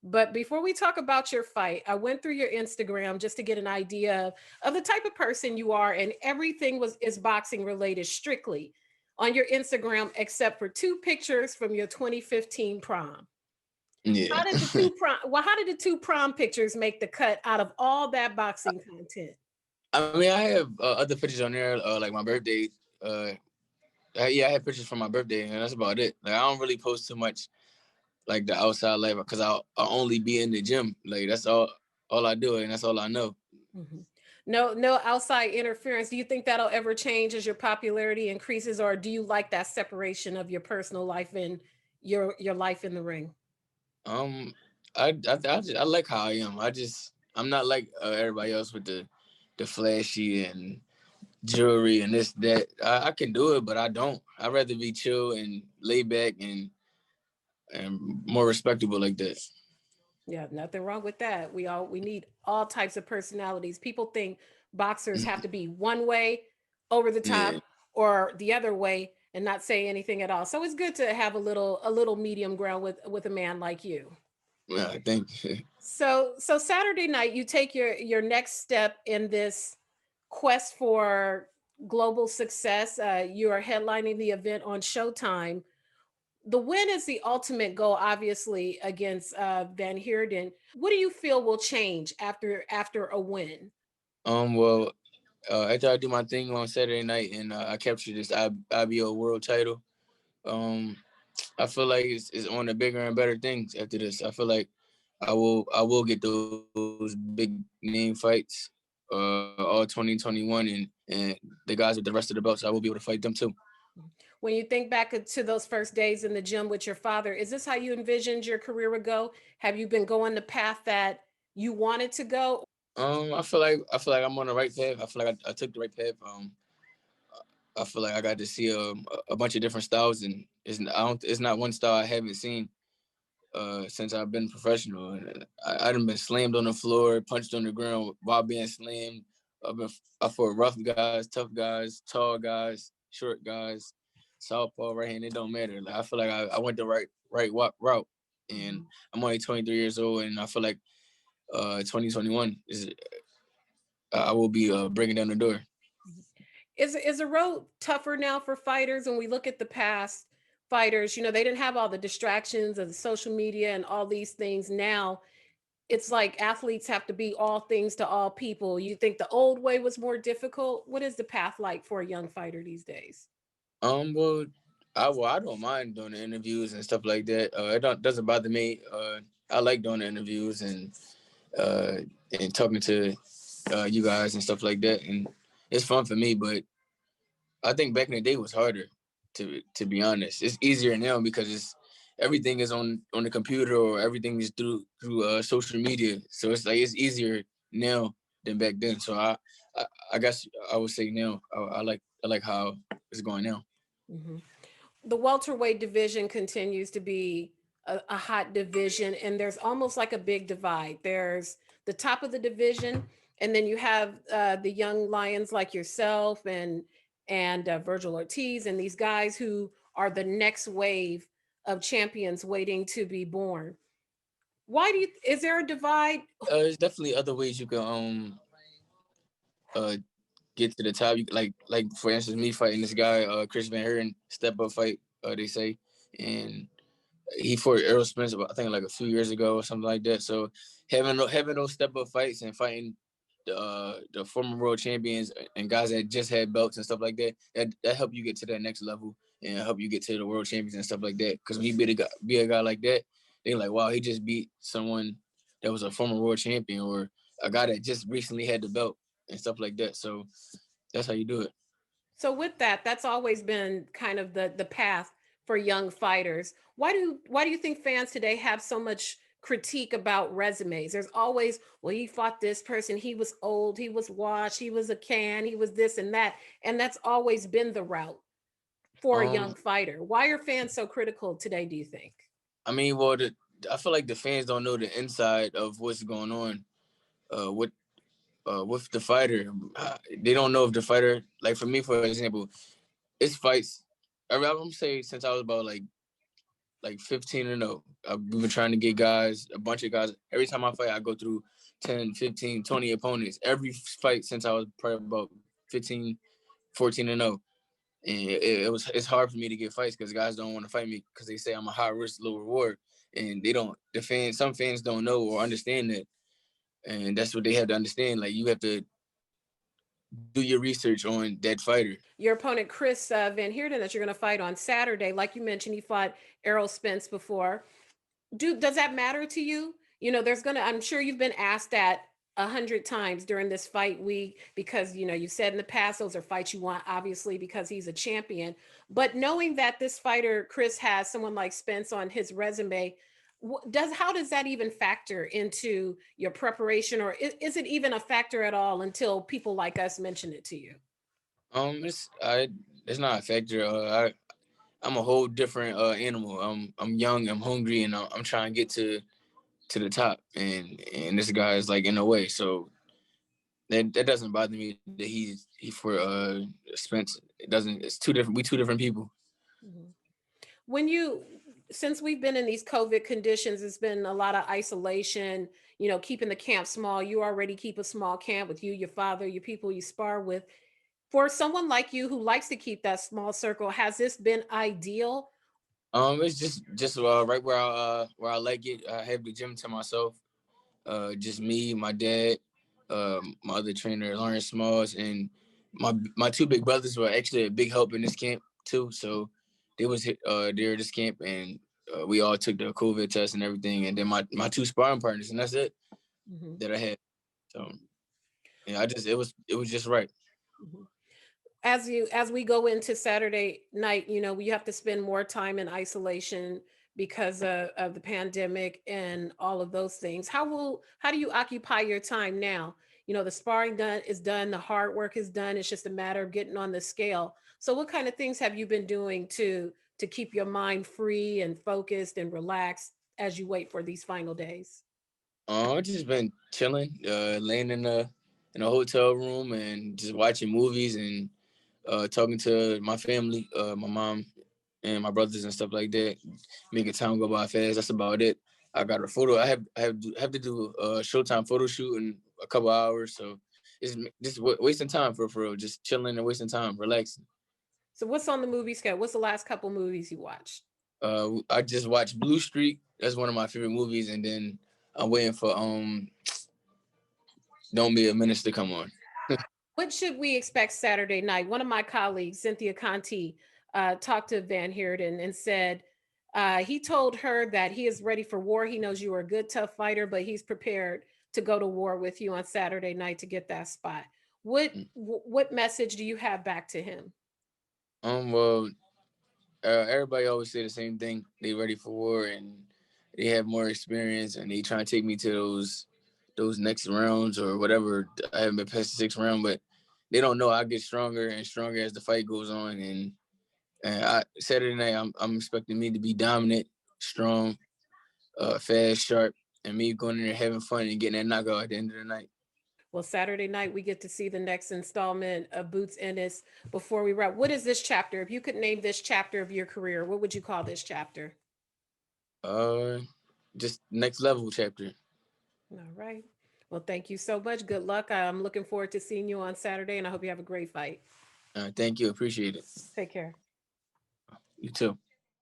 But before we talk about your fight, I went through your Instagram just to get an idea of the type of person you are, and everything was is boxing related strictly on your Instagram, except for two pictures from your 2015 prom. Yeah. How did the two prom? Well, how did the two prom pictures make the cut out of all that boxing content? I mean, I have other pictures on there, like my birthday. Uh, yeah, I have pictures from my birthday, and that's about it. Like, I don't really post too much like the outside life because I'll only be in the gym. Like, that's all I do, and that's all I know. Mhm. No, no outside interference. Do you think that'll ever change as your popularity increases, or do you like that separation of your personal life and your life in the ring? Um, I like how I am. I'm not like everybody else with the flashy and jewelry and this that. I can do it, but I don't. I'd rather be chill and laid back and more respectable like that. Yeah, nothing wrong with that. We need all types of personalities. People think boxers have to be one way, over the top, Yeah, or the other way, and not say anything at all. So it's good to have a little medium ground with a man like you. yeah. I think. So Saturday night, you take your next step in this quest for global success. You are headlining the event on Showtime. The win is the ultimate goal, obviously, against Van Heerden. What do you feel will change after a win? Well, after I do my thing on Saturday night and I capture this IBO world title, um, I feel like it's on the bigger and better things after this. I feel like I will get those big name fights, all 2021, and the guys with the rest of the belts. I will be able to fight them too. When you think back to those first days in the gym with your father, is this how you envisioned your career would go? Have you been going the path that you wanted to go? I feel like I'm on the right path. I feel like I took the right path. I feel like I got to see a bunch of different styles, and it's not one style I haven't seen since I've been professional. And I done been slammed on the floor, punched on the ground while being slammed. I fought rough guys, tough guys, tall guys, short guys, southpaw, right hand. It don't matter. Like, I feel like I went the route, and Mhm. I'm only 23 years old, and I feel like 2021 is I will be breaking down the door. Is the road tougher now for fighters? When we look at the past fighters, they didn't have all the distractions of the social media and all these things. Now it's like athletes have to be all things to all people. You think the old way was more difficult? What is the path like for a young fighter these days? Well, I don't mind doing the interviews and stuff like that. It don't doesn't bother me. I like doing the interviews uh and talking to you guys and stuff like that, and it's fun for me. But I think back in the day was harder. To be honest, it's easier now because it's everything is on the computer or everything is through social media. So it's like it's easier now than back then. So I, I guess I would say now I like how it's going now. Mhm. The welterweight division continues to be a hot division, and there's almost like a big divide. There's the top of the division, and then you have the young lions like yourself and Virgil Ortiz and these guys who are the next wave of champions waiting to be born. Why do you? Is there a divide? There's definitely other ways you can get to the top. You like for instance, me fighting this guy, Chris Van Heerden, step up fight. They say, and he fought Errol Spence, I think like a few years ago or something like that. So having those step up fights and fighting the former world champions and guys that just had belts and stuff like that help you get to that next level and help you get to the world champions and stuff like that. Because when you be a guy like that, they like, wow, he just beat someone that was a former world champion or a guy that just recently had the belt and stuff like that. So that's how you do it. So with that, that's always been kind of the path for young fighters. Why do you think fans today have so much critique about resumes? There's always, well, he fought this person, he was old, he was washed, he was a can, he was this and that, and that's always been the route for a young Um, fighter. Why are fans so critical today, do you think? I mean, well, I feel like the fans don't know the inside of what's going on. What with the fighter. They don't know if the fighter, like for me, for example, it's fights. I'm gonna say since I was about like like 15-0. We've been trying to get guys, a bunch of guys. Every time I fight, I go through 10, 15, 20 opponents. Every fight since I was probably about 15, 14-0. And it's hard for me to get fights because guys don't want to fight me because they say I'm a high risk, low reward. And they don't, some fans don't know or understand that. And that's what they have to understand. Like, you have to do your research on that fighter. Your opponent, Chris Van Heerden, that you're going to fight on Saturday, like you mentioned, he fought Errol Spence before. Does that matter to you? You know, I'm sure you've been asked that 100 times during this fight week because, you know, you said in the past those are fights you want, obviously, because he's a champion. But knowing that this fighter, Chris, has someone like Spence on his resume, how does that even factor into your preparation, or is it even a factor at all until people like us mention it to you? It's not a factor. I'm a whole different animal. I'm young, I'm hungry, and I'm trying to get to the top. And this guy is like in the way, so that doesn't bother me that he for Spence. It doesn't. It's two different. We two different people. Mhm. When you Since we've been in these COVID conditions, it's been a lot of isolation, you know, keeping the camp small. You already keep a small camp with you, your father, your people you spar with. For someone like you who likes to keep that small circle, has this been ideal? It's just right where I like it. I have the gym to myself. Just me, my dad, my other trainer, Lawrence Smalls, and my two big brothers were actually a big help in this camp too. So they was there at this camp, and we all took the COVID test and everything. And then my two sparring partners, and that's it Mhm, that I had. So yeah, it was just right. mhm. As we go into Saturday night, you know, you have to spend more time in isolation because of the pandemic and all of those things. How do you occupy your time now? You know, the sparring done is done, the hard work is done. It's just a matter of getting on the scale. So what kind of things have you been doing to keep your mind free and focused and relaxed as you wait for these final days? I've just been chilling, laying in a hotel room and just watching movies and talking to my family, my mom and my brothers and stuff like that. Making time go by fast. That's about it. I got a photo. I have to do a Showtime photo shoot in a couple hours, so it's just wasting time for real. Just chilling and wasting time, relaxing. So what's on the movie schedule? What's the last couple movies you watched? I just watched Blue Streak. That's one of my favorite movies, and then I'm waiting for Don't Be a Menace to come on. What should we expect Saturday night? One of my colleagues, Cynthia Conti, talked to Van Heerden and said he told her that he is ready for war. He knows you are a good, tough fighter, but he's prepared to go to war with you on Saturday night to get that spot. What message do you have back to him? Well, everybody always say the same thing. They ready for war and they have more experience and they trying to take me to those next rounds or whatever. I haven't been past the sixth round, but they don't know I get stronger and stronger as the fight goes on. And Saturday night, I'm expecting me to be dominant, strong, fast, sharp, and me going in there having fun and getting that knockout at the end of the night. Well, Saturday night, we get to see the next installment of Boots Ennis. Before we wrap, what is this chapter? If you could name this chapter of your career, what would you call this chapter? Uh, just next level chapter. All right. Well, thank you so much. Good luck. I'm looking forward to seeing you on Saturday, and I hope you have a great fight. Thank you, appreciate it. Take care. You too.